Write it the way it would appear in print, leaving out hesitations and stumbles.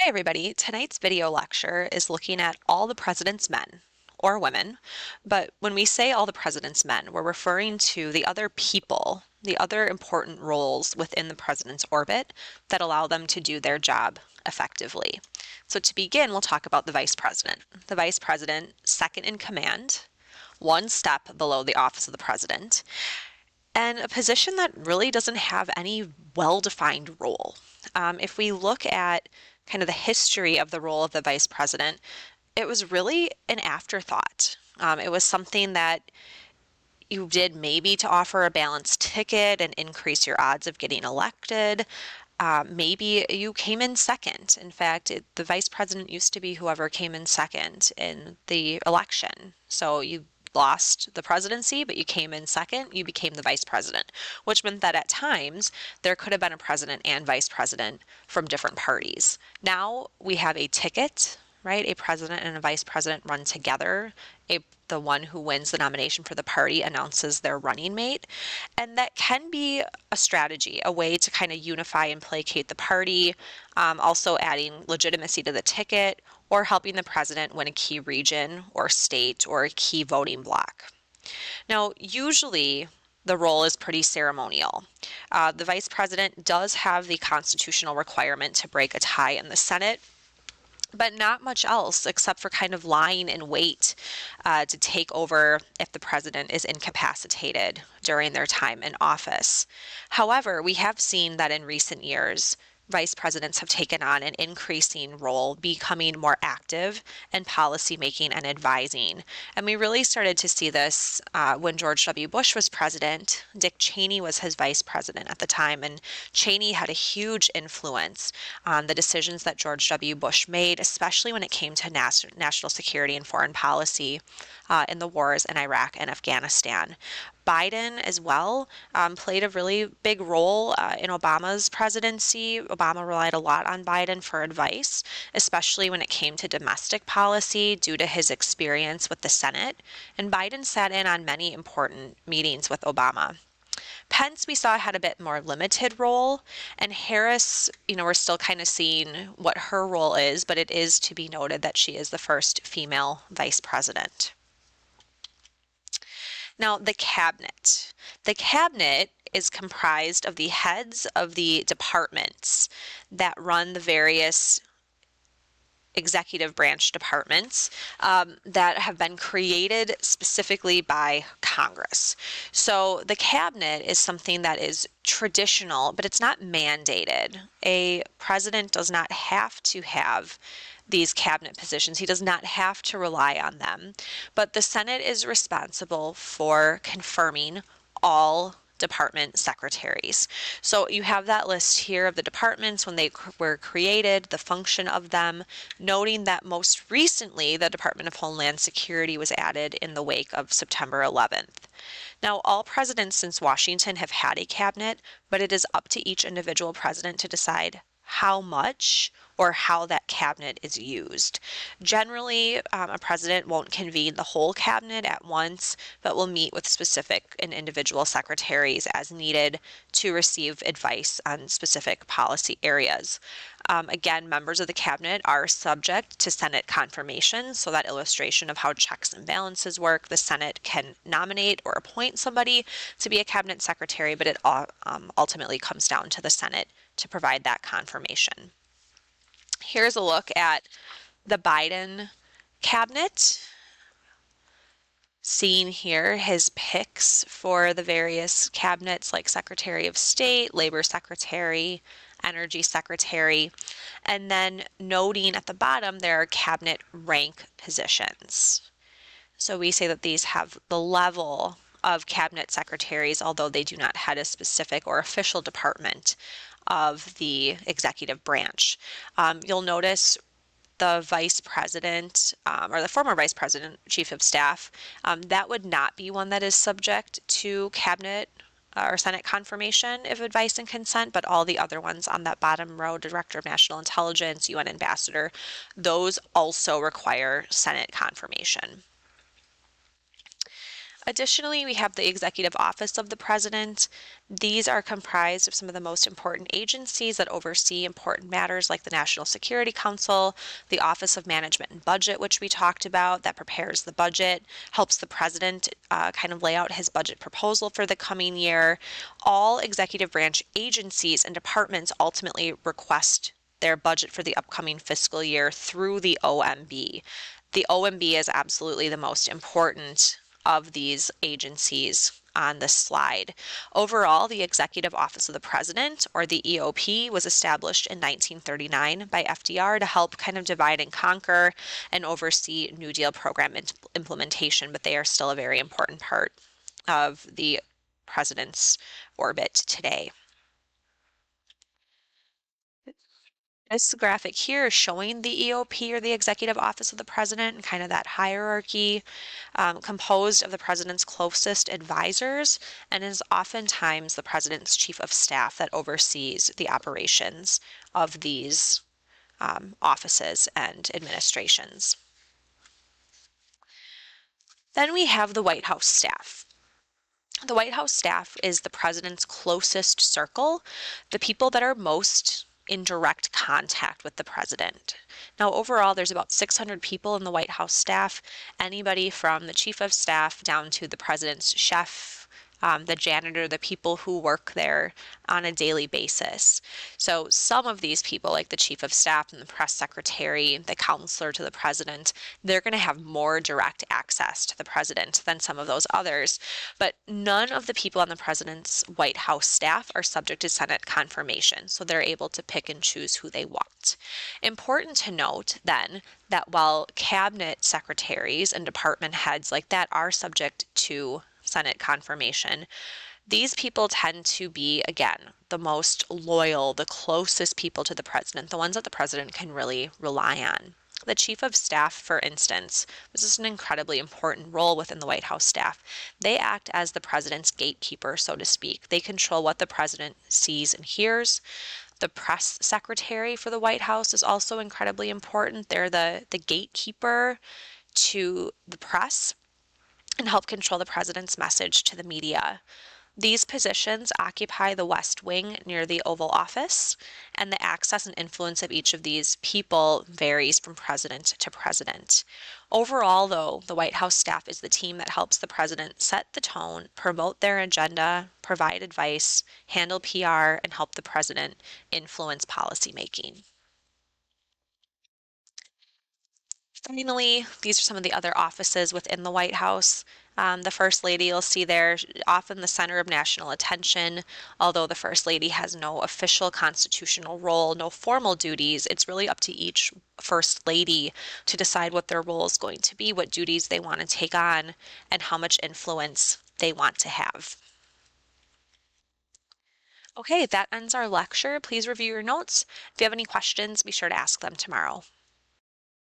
Hey everybody, tonight's video lecture is looking at all the president's men or women, but when we say all the president's men, we're referring to the other people, the other important roles within the president's orbit that allow them to do their job effectively. So to begin, we'll talk about the vice president. The vice president, second in command, one step below the office of the president, and a position that really doesn't have any well-defined role. If we look at kind of the history of the role of the vice president, it was really an afterthought. It was something that you did maybe to offer a balanced ticket and increase your odds of getting elected. Maybe you came in second. In fact, the vice president used to be whoever came in second in the election. So you lost the presidency, but you came in second, you became the vice president, which meant that at times there could have been a president and vice president from different parties. Now we have a ticket, right? A president and a vice president run together. The one who wins the nomination for the party announces their running mate. And that can be a strategy, a way to kind of unify and placate the party, also adding legitimacy to the ticket or helping the president win a key region or state or a key voting block. Now, usually the role is pretty ceremonial. The vice president does have the constitutional requirement to break a tie in the Senate, but not much else except for kind of lying in wait to take over if the president is incapacitated during their time in office. However, we have seen that in recent years, vice presidents have taken on an increasing role, becoming more active in policy making and advising. And we really started to see this when George W. Bush was president. Dick Cheney was his vice president at the time, and Cheney had a huge influence on the decisions that George W. Bush made, especially when it came to national security and foreign policy in the wars in Iraq and Afghanistan. Biden as well played a really big role in Obama's presidency. Obama relied a lot on Biden for advice, especially when it came to domestic policy due to his experience with the Senate. And Biden sat in on many important meetings with Obama. Pence, we saw, had a bit more limited role, and Harris, we're still kind of seeing what her role is, but it is to be noted that she is the first female vice president. Now, the cabinet. The cabinet is comprised of the heads of the departments that run the various executive branch departments that have been created specifically by Congress. So the cabinet is something that is traditional, but it's not mandated. A president does not have to have these cabinet positions. He does not have to rely on them, but the Senate is responsible for confirming all department secretaries. So you have that list here of the departments when they were created, the function of them, noting that most recently the Department of Homeland Security was added in the wake of September 11th. Now, all presidents since Washington have had a cabinet, but it is up to each individual president to decide how much or how that cabinet is used. Generally, a president won't convene the whole cabinet at once, but will meet with specific and individual secretaries as needed to receive advice on specific policy areas. Again, members of the cabinet are subject to Senate confirmation, so that illustration of how checks and balances work. The Senate can nominate or appoint somebody to be a cabinet secretary, but it ultimately comes down to the Senate to provide that confirmation. Here's a look at the Biden cabinet. Seeing here his picks for the various cabinets like Secretary of State, Labor Secretary, Energy Secretary, and then noting at the bottom there are cabinet rank positions. So we say that these have the level of cabinet secretaries, although they do not head a specific or official department of the executive branch. You'll notice the vice president or the former vice president, chief of staff, that would not be one that is subject to cabinet or Senate confirmation of advice and consent, but all the other ones on that bottom row, Director of National Intelligence, UN Ambassador, those also require Senate confirmation. Additionally, we have the Executive Office of the President. These are comprised of some of the most important agencies that oversee important matters like the National Security Council, the Office of Management and Budget, which we talked about, that prepares the budget, helps the president kind of lay out his budget proposal for the coming year. All executive branch agencies and departments ultimately request their budget for the upcoming fiscal year through the OMB. The OMB is absolutely the most important of these agencies on this slide. Overall, the Executive Office of the President, or the EOP, was established in 1939 by FDR to help kind of divide and conquer and oversee New Deal program implementation, but they are still a very important part of the president's orbit today. This graphic here is showing the EOP, or the Executive Office of the President, and kind of that hierarchy composed of the president's closest advisors, and is oftentimes the president's chief of staff that oversees the operations of these offices and administrations. Then we have the White House staff. The White House staff is the president's closest circle, the people that are most in direct contact with the president. Now, overall, there's about 600 people in the White House staff, anybody from the chief of staff down to the president's chef, the janitor, the people who work there on a daily basis. So some of these people, like the chief of staff and the press secretary, the counselor to the president, they're going to have more direct access to the president than some of those others. But none of the people on the president's White House staff are subject to Senate confirmation, so they're able to pick and choose who they want. Important to note then that while cabinet secretaries and department heads like that are subject to Senate confirmation, these people tend to be, again, the most loyal, the closest people to the president, the ones that the president can really rely on. The chief of staff, for instance, this is an incredibly important role within the White House staff. They act as the president's gatekeeper, so to speak. They control what the president sees and hears. The press secretary for the White House is also incredibly important. They're the gatekeeper to the press and help control the president's message to the media. These positions occupy the West Wing near the Oval Office, and the access and influence of each of these people varies from president to president. Overall, though, the White House staff is the team that helps the president set the tone, promote their agenda, provide advice, handle PR, and help the president influence policymaking. Finally, these are some of the other offices within the White House. The First Lady, you'll see there, often the center of national attention. Although the First Lady has no official constitutional role, no formal duties, it's really up to each First Lady to decide what their role is going to be, what duties they want to take on, and how much influence they want to have. Okay, that ends our lecture. Please review your notes. If you have any questions, be sure to ask them tomorrow.